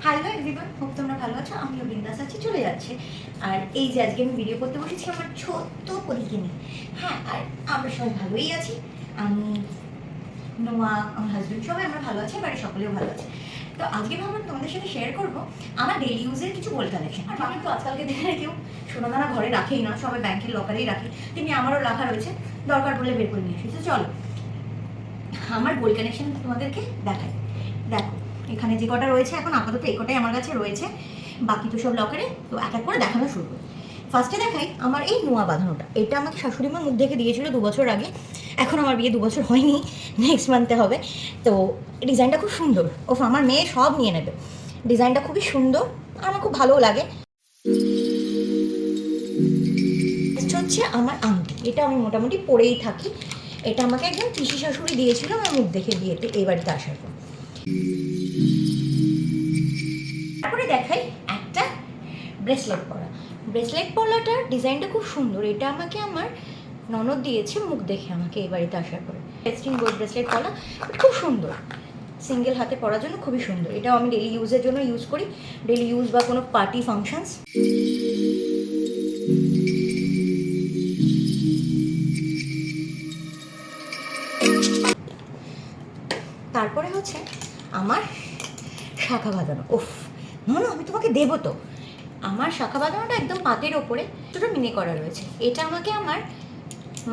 Hello everyone, hope তোমরা ভালো আছো। আমিও বিন্দাস আছি, চলে যাচ্ছে। আর এই যে আজকে আমি ভিডিও করতে বসেছি আমার ছোট্ট পরীকে নিয়ে। হ্যাঁ, আর আমরা সবাই ভালোই আছি। আমি, নোয়া, আমার হাজব্যান্ড সবাই আমরা ভালো আছি, বাড়ির সকলেও ভালো আছে। তো আজকে ভাবলাম তোমাদের সাথে শেয়ার করবো আমার ডেলি ইউজের কিছু গোল্ড কালেকশন। আর আমি তো আজকালকে দিনে কেউ সোনাদানা ঘরে রাখেই না, সবাই ব্যাংকের লকারেই রাখে, তেমনি আমারও রাখা রয়েছে, দরকার পড়লে বের করে নিয়ে আসি। তো চলো আমার গোল্ড কালেকশন তোমাদেরকে দেখাই। দেখো এখানে যে কটা রয়েছে, এখন আপাতত এই কটাই আমার কাছে রয়েছে, বাকি তো সব লকারে। তো এক এক করে দেখানো শুরু করি। ফার্স্টে দেখাই আমার এই নোয়া বাঁধানোটা। এটা আমাকে শাশুড়ি মা মুখ দেখে দিয়েছিল 2 বছর আগে। এখন আমার বিয়ে 2 বছর হয়নি, নেক্সট মান্থে হবে। তো ডিজাইনটা খুব সুন্দর, ওফ আমার মেয়ে সব নিয়ে নেবে। ডিজাইনটা খুবই সুন্দর আর আমার খুব ভালোও লাগে। হচ্ছে আমার আংটি, এটা আমি মোটামুটি পরেই থাকি। এটা আমাকে একজন পিসি শাশুড়ি দিয়েছিল আমার মুখ দেখে বিয়েতে, এই বাড়িতে আসার পর। তারপরে দেখাই একটা ব্রেসলেট পরা। ব্রেসলেট পরাটার ডিজাইনটা খুব সুন্দর। এটা আমাকে আমার ননদ দিয়েছে মুখ দেখে আমাকে এই বাড়িতে আসার পরে। টেস্টিং গোল্ড ব্রেসলেট পরা, খুব সুন্দর, সিঙ্গেল হাতে পরার জন্য খুবই সুন্দর। এটাও আমি ডেলি ইউজের জন্য ইউজ করি, ডেলি ইউজ বা কোনো পার্টি ফাংশনস। তারপরে হচ্ছে আমার শাখা বাঁধানো। ওফ না, আমি তোমাকে দেবো তো। আমার শাখা বাঁধানোটা একদম পাতের ওপরে ছোটো মিনি করা রয়েছে। এটা আমাকে আমার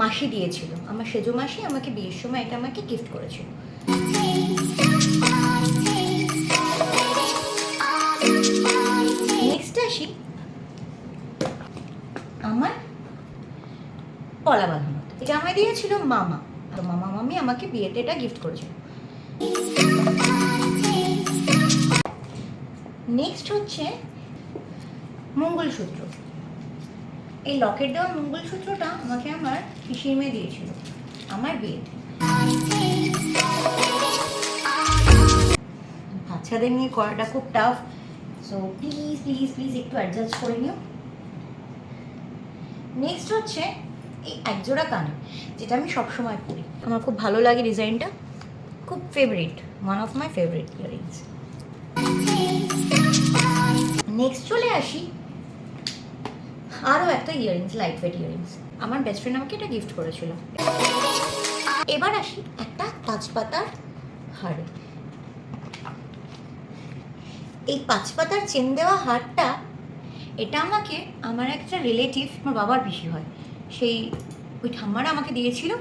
মাসি দিয়েছিল, আমার সেজো মাসি আমাকে বিয়ের সময় এটা আমাকে গিফট করেছিল। নেক্সট আসি আমার পলা বাঁধানো। এটা আমায় দিয়েছিল মামা, তো মামা মামি আমাকে বিয়েতে এটা গিফট করেছিল। নেক্সট হচ্ছে মঙ্গলসূত্র। এই লকেট দেওয়া মঙ্গলসূত্রটা আমাকে আমার পিসির মেয়ে দিয়েছিল আমার বিয়েতে। বাচ্চাদের নিয়ে করাটা খুব tough, so please please please একটু অ্যাডজাস্ট করে নিও। নেক্সট হচ্ছে এই একজোড়া কানে, যেটা আমি সবসময় পরি, আমার খুব ভালো লাগে ডিজাইনটা, খুব favourite, one of my favourite earrings. Next চলে আসি আরও একটা ইয়াররিংস, লাইট ওয়েট ইয়াররিংস। আমার বেস্ট ফ্রেন্ড আমাকে এটা গিফট করেছিল। এবার আসি একটা পাঁচপাতার হারে। এই পাঁচপাতার চেন দেওয়া হারটা, এটা আমাকে আমার একটা রিলেটিভ, আমার বাবার পিসি হয়, সেই ওই ঠাম্মারা আমাকে দিয়েছিল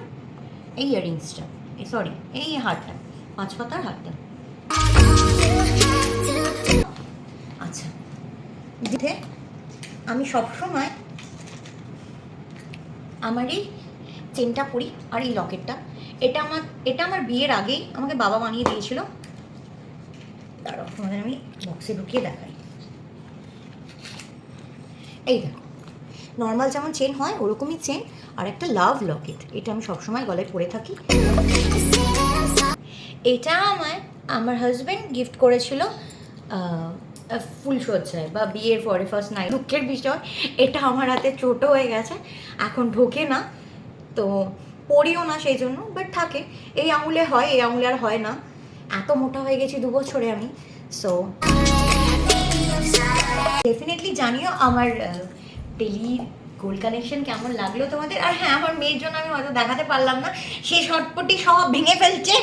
এই ইয়াররিংসটা, সরি এই হারটা, পাঁচপাতার হারটা। আচ্ছা, দিতে আমি সবসময় আমার এই চেনটা পরি আর এই লকেটটা। এটা আমার বিয়ের আগেই আমাকে বাবা বানিয়ে দিয়েছিল। দাঁড়াও তোমাদের আমি বক্সে ঢুকিয়ে দেখাই। এই দেখো, নর্মাল যেমন চেন হয় ওরকমই চেন, আর একটা লাভ লকেট। এটা আমি সবসময় গলায় পরে থাকি। এটা আমার হাজব্যান্ড গিফট করেছিল ফুলসজ্জায় বা বিয়ের পরে ফার্স্ট নাইট। দুঃখের বিষয় এটা আমার হাতে ছোট হয়ে গেছে, এখন ঢোকে না, তো পরিও না সেই জন্য, বাট থাকে। এই আঙুলে হয়, এই আঙুলে আর হয় না। এত মোটা হয়ে গেছি 2 বছরে আমি। সো ডেফিনেটলি জানিও আমার ডেলি গোল্ড কালেকশন কেমন লাগলো তোমাদের। আর হ্যাঁ, আমার মেয়ের জন্য আমি হয়তো দেখাতে পারলাম না, সে শর্টপটি সব ভেঙে ফেলছে,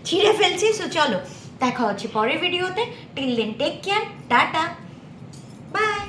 ছিঁড়ে ফেলছে। সো চলো দেখা হচ্ছে পরের ভিডিওতে। Till then take care, tata, by.